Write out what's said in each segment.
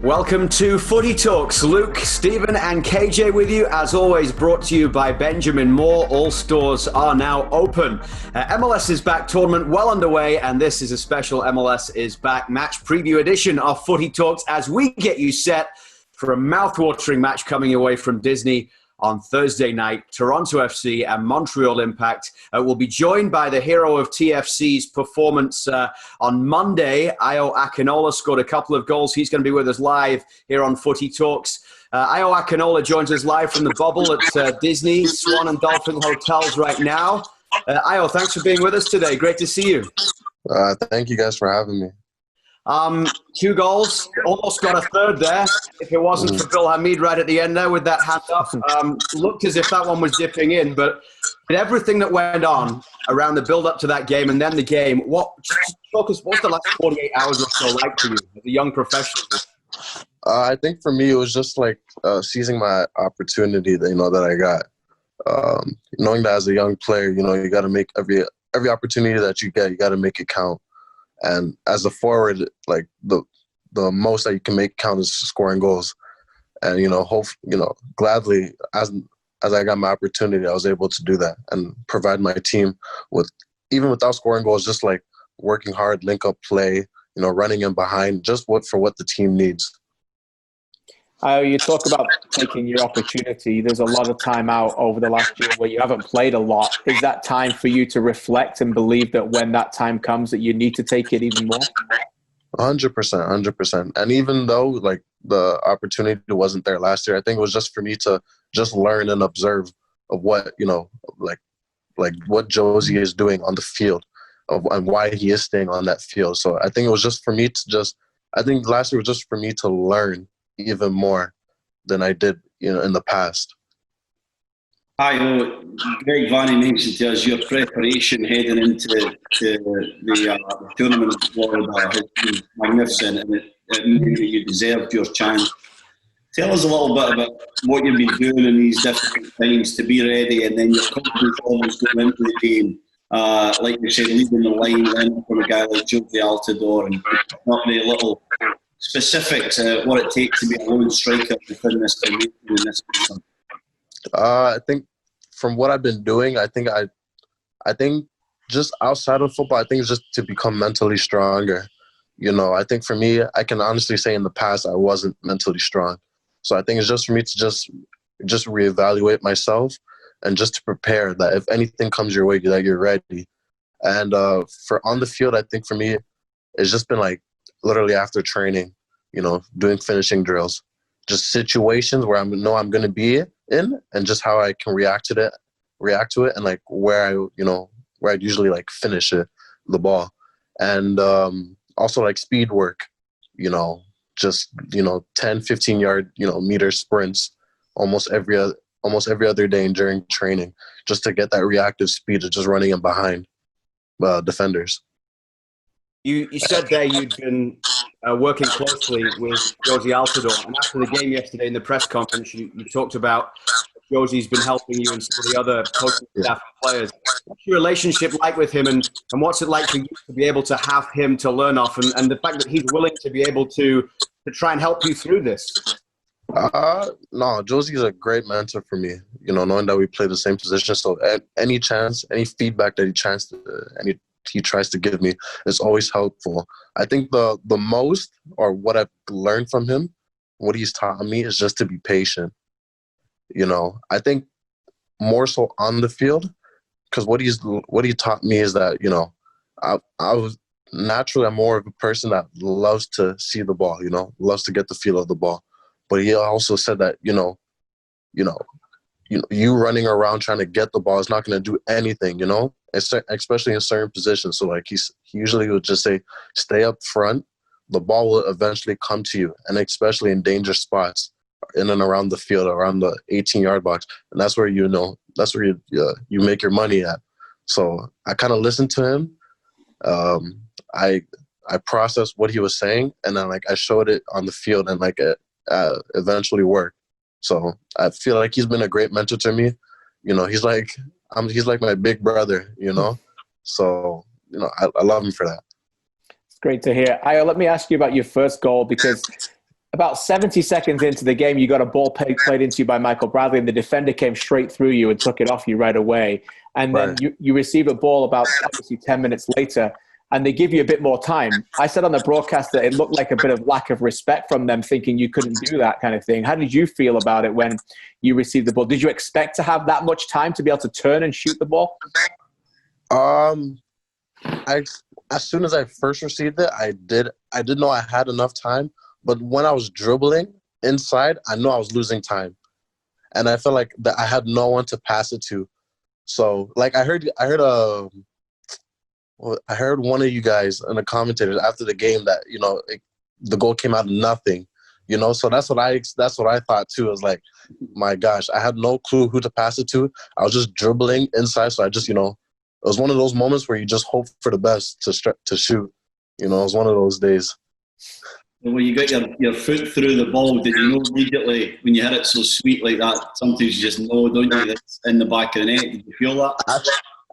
Welcome to Footy Talks. Luke, Stephen and KJ with you. As always, brought to you by Benjamin Moore. All stores are now open. MLS is back, tournament well underway, and this is a special MLS is back match preview edition of Footy Talks as we get you set for a mouth-watering match coming away from Disney on Thursday night. Toronto FC and Montreal Impact will be joined by the hero of TFC's performance on Monday. Ayo Akinola scored a couple of goals. He's going to be with us live here on Footy Talks. Ayo Akinola joins us live from the bubble at Disney Swan and Dolphin Hotels right now. Ayo, thanks for being with us today. Great to see you. Thank you guys for having me. 2 goals, almost got a third there. If it wasn't for Bill Hamid right at the end there with that hand up, looked as if that one was dipping in. But with everything that went on around the build-up to that game and then the game, what's the last 48 hours or so like for you as a young professional? I think for me it was just like seizing my opportunity that I got. Knowing that as a young player, you got to make every opportunity that you get, you got to make it count. And as a forward, like the most that you can make count is scoring goals. And gladly as I got my opportunity, I was able to do that and provide my team with, even without scoring goals, just like working hard, link up play, running in behind, just for what the team needs. You talk about taking your opportunity. There's a lot of time out over the last year where you haven't played a lot. Is that time for you to reflect and believe that when that time comes that you need to take it even more? 100%. And even though like the opportunity wasn't there last year, I think it was just for me to just learn and observe of what, like what Jozy is doing on the field and why he is staying on that field. So I think it was just for me to I think last year was just for me to learn even more than I did, in the past. Hi, Greg Vanny mentioned to us your preparation heading into the tournament in Florida has been magnificent, and it means that you deserved your chance. Tell us a little bit about what you've been doing in these difficult times to be ready, and then your confidence levels going into the game. Like you said, leading the line from a guy like Jozy Altidore, and not very little specifics, what it takes to be a lone striker within this formation in this season. I think from what I've been doing, I think just outside of football, I think it's just to become mentally stronger. I think for me, I can honestly say in the past I wasn't mentally strong. So I think it's just for me to just reevaluate myself and just to prepare that if anything comes your way, that you're ready. And for on the field, I think for me, it's just been like literally after training, doing finishing drills, just situations where I know I'm going to be in, and just how I can react to it, and like where I'd usually like finish the ball, and also like speed work, just 10, 15 yard meter sprints almost every other day and during training, just to get that reactive speed of just running in behind defenders. You said there you'd been working closely with Jozy Altidore, and after the game yesterday in the press conference, you talked about Jozy's been helping you and some of the other coaching staff and players. What's your relationship like with him, and what's it like for you to be able to have him to learn off, and the fact that he's willing to be able to try and help you through this? No, Jozy's a great mentor for me, knowing that we play the same position. So any feedback that he tries to give me is always helpful. I think the most, or what I've learned from him, what he's taught me, is just to be patient. I think more so on the field, because what he taught me is that I'm more of a person that loves to see the ball, loves to get the feel of the ball. But he also said that you running around trying to get the ball is not going to do anything, especially in certain positions. So like he usually would just say, stay up front, the ball will eventually come to you, and especially in danger spots in and around the field, around the 18-yard box, and that's where you make your money at. So I kind of listened to him. I processed what he was saying, and then like I showed it on the field, and like it eventually worked. So I feel like he's been a great mentor to me. He's like my big brother. So I love him for that. It's great to hear. Ayo, let me ask you about your first goal, because About 70 seconds into the game, you got a ball played into you by Michael Bradley, and the defender came straight through you and took it off you right away. And then you receive a ball about obviously 10 minutes later, and they give you a bit more time. I said on the broadcast that it looked like a bit of lack of respect from them, thinking you couldn't do that kind of thing. How did you feel about it when you received the ball? Did you expect to have that much time to be able to turn and shoot the ball? As soon as I first received it, I did know I had enough time. But when I was dribbling inside, I knew I was losing time, and I felt like that I had no one to pass it to. So, like I heard one of you guys and the commentators after the game that the goal came out of nothing, So that's what I thought too. I was like, my gosh, I had no clue who to pass it to. I was just dribbling inside, so I just it was one of those moments where you just hope for the best to shoot. It was one of those days. When you got your foot through the ball, did you know immediately when you hit it so sweet like that? Sometimes you just know, don't you, that's in the back of the net. Did you feel that?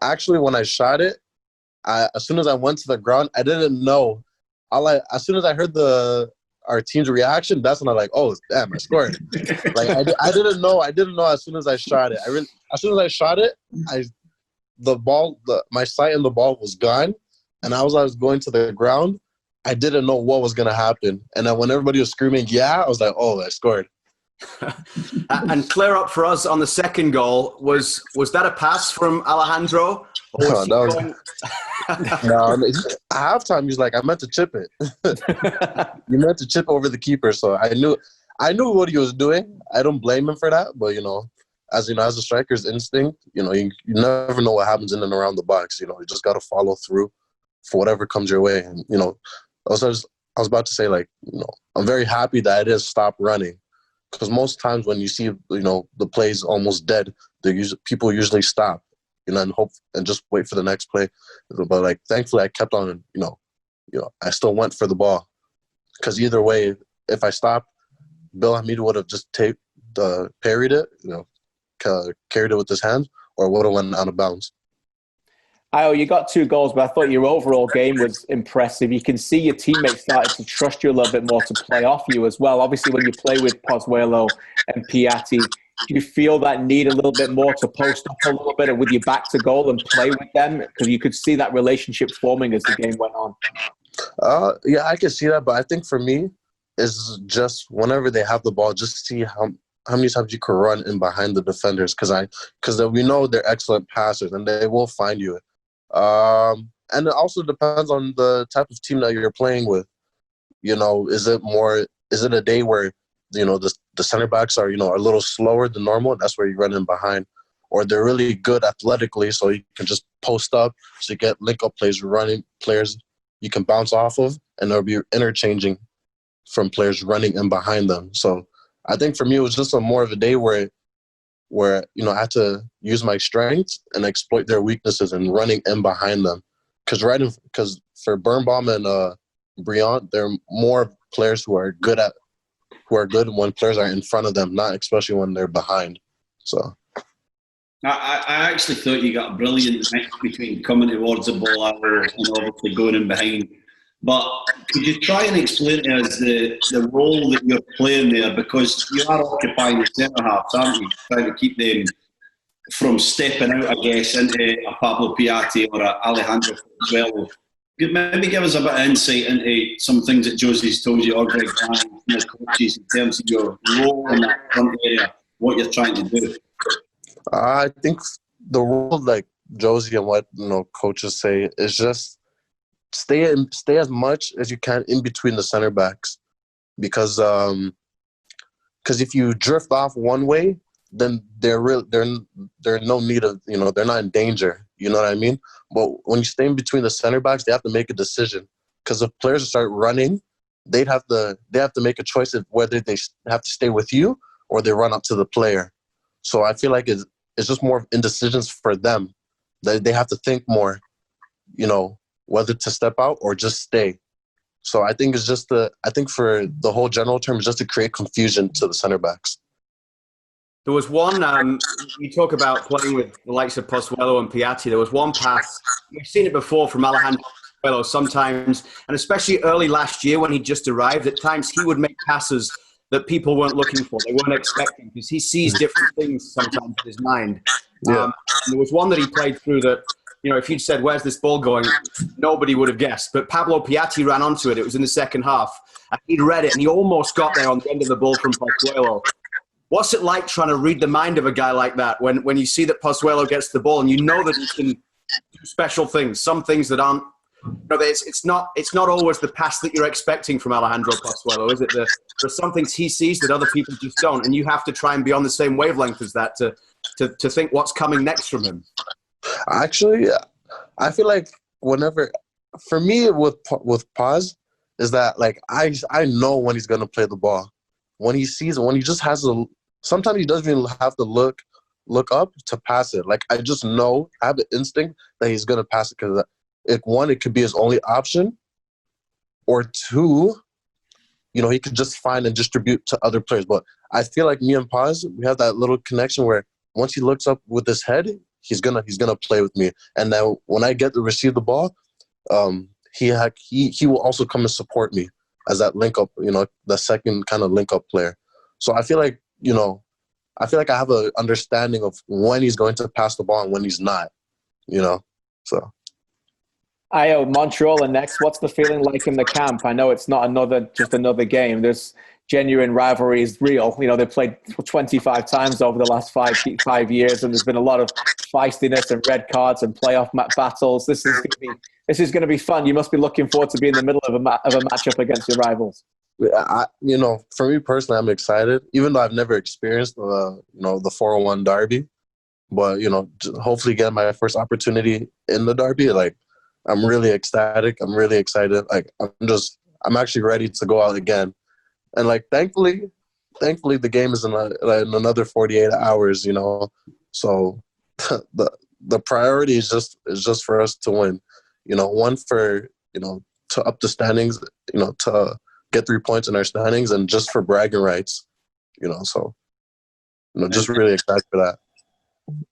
Actually, when I shot it, as soon as I went to the ground, I didn't know. As soon as I heard our team's reaction, that's when I'm like, oh damn, I scored. Like I didn't know. As soon as I shot it, as soon as I shot it, my sight in the ball was gone, and I was going to the ground. I didn't know what was going to happen. And then when everybody was screaming, yeah, I was like, oh, I scored. And clear up for us on the second goal. Was that a pass from Alejandro? Or no, halftime, he's like, I meant to chip it. You meant to chip over the keeper. So I knew what he was doing. I don't blame him for that. But, as a striker's instinct, you never know what happens in and around the box. You just got to follow through for whatever comes your way. And, I was about to say, I'm very happy that I didn't stop running, because most times when you see, the play's almost dead, people usually stop, and hope and just wait for the next play. But thankfully, I kept on, I still went for the ball, because either way, if I stopped, Bill Hamid would have just parried it, carried it with his hands, or would have went out of bounds. Ayo, you got 2 goals, but I thought your overall game was impressive. You can see your teammates started to trust you a little bit more to play off you as well. Obviously, when you play with Pozuelo and Piatti, do you feel that need a little bit more to post up a little bit with your back to goal and play with them? Because you could see that relationship forming as the game went on. Yeah, I can see that, but I think for me, it's just whenever they have the ball, just see how many times you can run in behind the defenders, because we know they're excellent passers and they will find you. And it also depends on the type of team that you're playing with. Is it a day where, the center backs are, a little slower than normal? That's where you run in behind. Or they're really good athletically, so you can just post up, so you get link-up plays, running players you can bounce off of, and they'll be interchanging from players running in behind them. So I think for me, it was just more of a day where I had to use my strengths and exploit their weaknesses and running in behind them. Because for Birnbaum and Briant, they're more players who are good when players are in front of them, not especially when they're behind. So I actually thought you got a brilliant mix between coming towards the ball and obviously going in behind. But could you try and explain to us the role that you're playing there? Because you are occupying the centre halves, aren't you? Trying to keep them from stepping out, I guess, into a Pablo Piatti or a Alejandro as well. Maybe give us a bit of insight into some things that Jozy's told you, or Greg Vanney, coaches, in terms of your role in that front area, what you're trying to do. I think the role, like Jozy and what coaches say, is just stay as much as you can in between the center backs, because if you drift off one way, then they're no need of they're not in danger. You know what I mean? But when you stay in between the center backs, they have to make a decision, because if players start running, they have to make a choice of whether they have to stay with you or they run up to the player. So I feel like it's just more indecisions for them. They have to think more, whether to step out or just stay. So I think for the whole general term, is just to create confusion to the center backs. There was one, you talk about playing with the likes of Pozuelo and Piatti. There was one pass, we've seen it before from Alejandro Pozuelo sometimes, and especially early last year when he just arrived, at times he would make passes that people weren't looking for. They weren't expecting because he sees different things sometimes in his mind. Yeah. And there was one that he played through that, if you'd said, where's this ball going? Nobody would have guessed. But Pablo Piatti ran onto it. It was in the second half. And he'd read it, and he almost got there on the end of the ball from Pozuelo. What's it like trying to read the mind of a guy like that when you see that Pozuelo gets the ball and you know that he can do special things, some things that aren't, it's not always the pass that you're expecting from Alejandro Pozuelo, is it? There's some things he sees that other people just don't, and you have to try and be on the same wavelength as that to think what's coming next from him. Actually, I feel like for me with Paz is that like I know when he's gonna play the ball. When he just has sometimes he doesn't even have to look up to pass it. Like I just know, I have the instinct that he's gonna pass it because it could be his only option, or two, he could just find and distribute to other players. But I feel like me and Paz, we have that little connection where once he looks up with his head, he's gonna play with me. And then when I get to receive the ball, he will also come and support me as that link up, the second kind of link up player. So I feel like, I have an understanding of when he's going to pass the ball and when he's not, so. Ayo, Montreal and next, what's the feeling like in the camp? I know it's not just another game. There's genuine rivalry is real. They've played 25 times over the last five years, and there's been a lot of feistiness and red cards and playoff battles. This is going to be fun. You must be looking forward to being in the middle of a matchup against your rivals. For me personally, I'm excited, even though I've never experienced the 401 derby. But hopefully get my first opportunity in the derby. Like, I'm really ecstatic. I'm really excited. Like, I'm actually ready to go out again. And like, thankfully, the game is in another 48 hours. So the priority is just for us to win. One for to up the standings. To get 3 points in our standings, and just for bragging rights. So just really excited for that.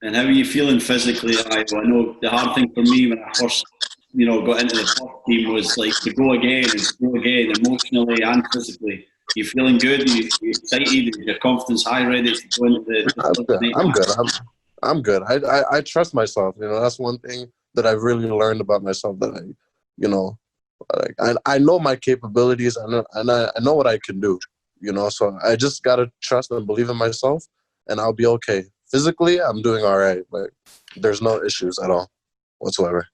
And how are you feeling physically? I know the hard thing for me when I first got into the top team was like to go again emotionally and physically. You feeling good? You excited? Your confidence high, ready to go into the I'm good. I'm good. I trust myself. That's one thing that I've really learned about myself, that I know my capabilities, and I know what I can do. So I just gotta trust and believe in myself, and I'll be okay. Physically, I'm doing all right, but there's no issues at all whatsoever.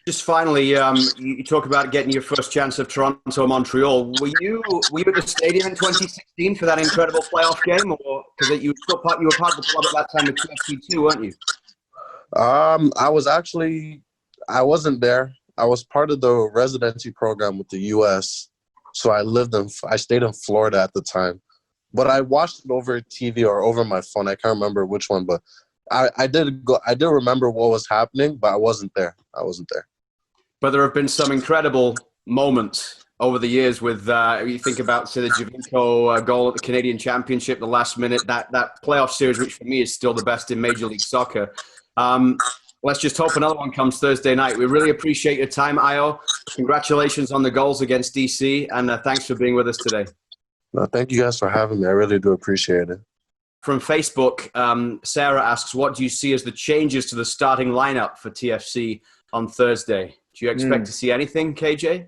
Just finally, you talk about getting your first chance of Toronto, Montreal. Were you at the stadium in 2016 for that incredible playoff game, or because you were part of the club at that time with TFC too, weren't you? I wasn't there. I was part of the residency program with the U.S., so I stayed in Florida at the time. But I watched it over TV or over my phone. I can't remember which one, but I did go. I did remember what was happening, but I wasn't there. But there have been some incredible moments over the years with, you think about, say, the Javinko goal at the Canadian Championship, the last minute, that playoff series, which for me is still the best in Major League Soccer. Let's just hope another one comes Thursday night. We really appreciate your time, Ayo. Congratulations on the goals against DC, and thanks for being with us today. No, thank you guys for having me. I really do appreciate it. From Facebook, Sarah asks, what do you see as the changes to the starting lineup for TFC on Thursday? Do you expect to see anything, KJ?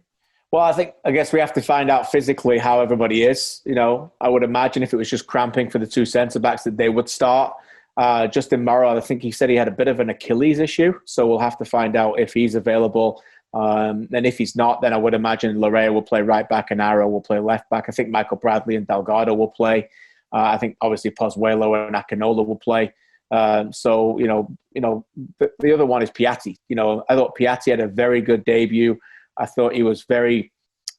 Well, I guess we have to find out physically how everybody is. I would imagine if it was just cramping for the two centre-backs that they would start. Justin Morrow, I think he said he had a bit of an Achilles issue, so we'll have to find out if he's available. And if he's not, then I would imagine Larrea will play right back and Arrow will play left back. I think Michael Bradley and Delgado will play. I think obviously Pozuelo and Akinola will play. So the other one is Piatti. I thought Piatti had a very good debut. I thought he was very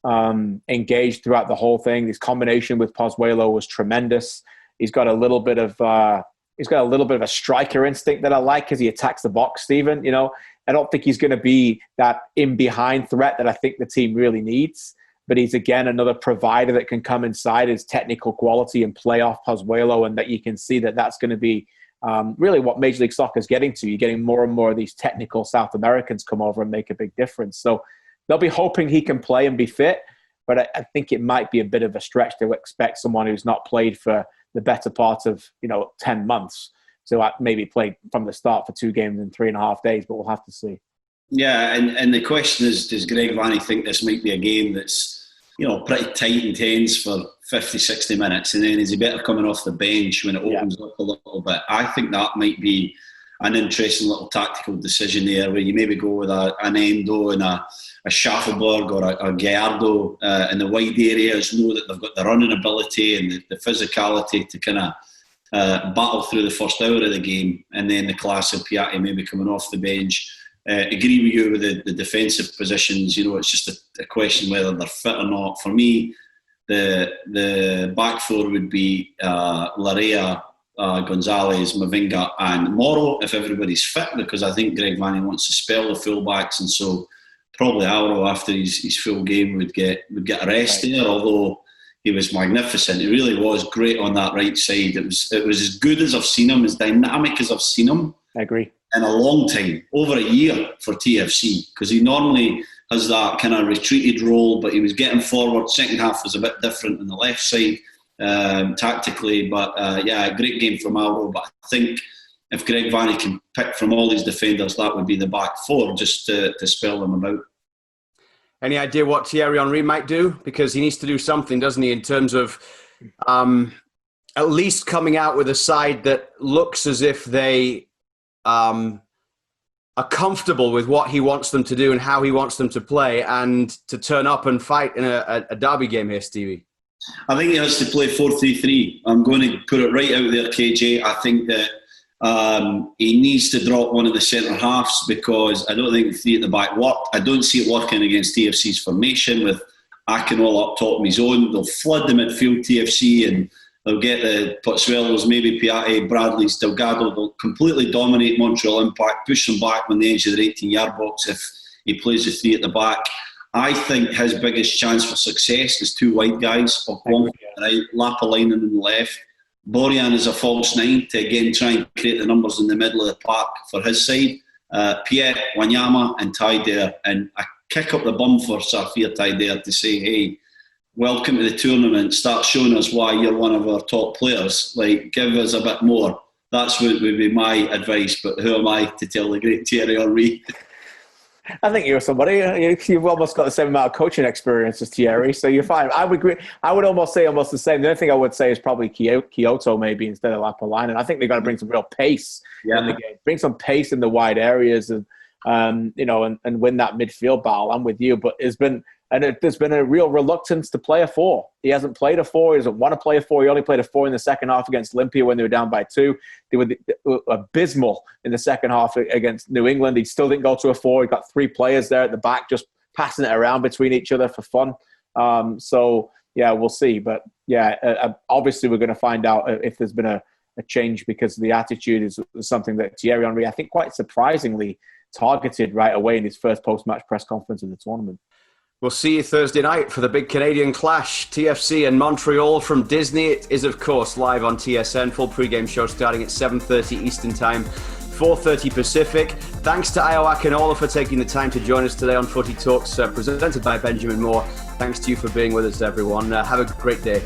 engaged throughout the whole thing. His combination with Pozuelo was tremendous. He's got a little bit of a striker instinct that I like because he attacks the box, Stephen. I don't think he's going to be that in-behind threat that I think the team really needs. But he's, again, another provider that can come inside his technical quality and play off Pozuelo, and that you can see that that's going to be really what Major League Soccer is getting to. You're getting more and more of these technical South Americans come over and make a big difference. So they'll be hoping he can play and be fit. But I think it might be a bit of a stretch to expect someone who's not played for the better part of 10 months to maybe play from the start for 2 games in 3.5 days. But we'll have to see. Yeah, and the question is, does Greg Vanney think this might be a game that's pretty tight and tense for 50, 60 minutes, and then is he better coming off the bench when it opens up a little bit? I think that might be an interesting little tactical decision there, where you maybe go with an Endo and a Schaffelberg or a Gallardo in the wide areas, know that they've got the running ability and the physicality to kind of battle through the first hour of the game, and then the class of Piatti maybe coming off the bench. Agree with you with the defensive positions. It's just a question whether they're fit or not. For me, the back four would be Larea, Gonzalez, Mavinga and Morrow if everybody's fit, because I think Greg Vanney wants to spell the fullbacks, and so probably Ayo after his full game would get a rest there, although he was magnificent. He really was great on that right side. It was as good as I've seen him, as dynamic as I've seen him. I agree. In a long time, over a year for TFC, because he normally has that kind of retreated role, but he was getting forward. Second half was a bit different on the left side tactically, but a great game from Ayo. But I think if Greg Vanney can pick from all these defenders, that would be the back four, just to spell them about. Any idea what Thierry Henry might do? Because he needs to do something, doesn't he, in terms of at least coming out with a side that looks as if they are comfortable with what he wants them to do and how he wants them to play, and to turn up and fight in a derby game here, Stevie. I think he has to play 4-3-3. I'm going to put it right out there, KJ. I think that he needs to drop one of the centre halves, because I don't think 3 at the back worked. I don't see it working against TFC's formation with Akinola up top of his own. They'll flood the midfield, TFC, and they'll get the Pozzuelos, maybe Piatti, Bradley's, Delgado. They'll completely dominate Montreal Impact, push them back on the edge of their 18-yard box if he plays the 3 at the back. I think his biggest chance for success is 2 wide guys, up one right, Lapalainen on the left. Borjan is a false 9 to again try and create the numbers in the middle of the park for his side. Piet, Wanyama and Taider, and a kick up the bum for Safir Taider to say, hey, welcome to the tournament, start showing us why you're one of our top players, give us a bit more. That's what would be my advice, but who am I to tell the great Thierry Henry? I think you're somebody. You've almost got the same amount of coaching experience as Thierry, so you're fine. I would agree. I would almost say almost the same. The only thing I would say is probably Kyoto maybe instead of Lapalainen. I think they've got to bring some real pace in the game. Bring some pace in the wide areas and win that midfield battle. I'm with you, but there's been a real reluctance to play a 4. He hasn't played a 4. He doesn't want to play a 4. He only played a 4 in the second half against Olympia when they were down by 2. They were abysmal in the second half against New England. He still didn't go to a 4. He got 3 players there at the back just passing it around between each other for fun. We'll see. But obviously we're going to find out if there's been a change, because the attitude is something that Thierry Henry, I think, quite surprisingly targeted right away in his first post-match press conference in the tournament. We'll see you Thursday night for the big Canadian clash, TFC and Montreal from Disney. It is, of course, live on TSN. Full pre-game show starting at 7:30 Eastern Time, 4:30 Pacific. Thanks to Ayo Akinola for taking the time to join us today on Footy Talks, presented by Benjamin Moore. Thanks to you for being with us, everyone. Have a great day.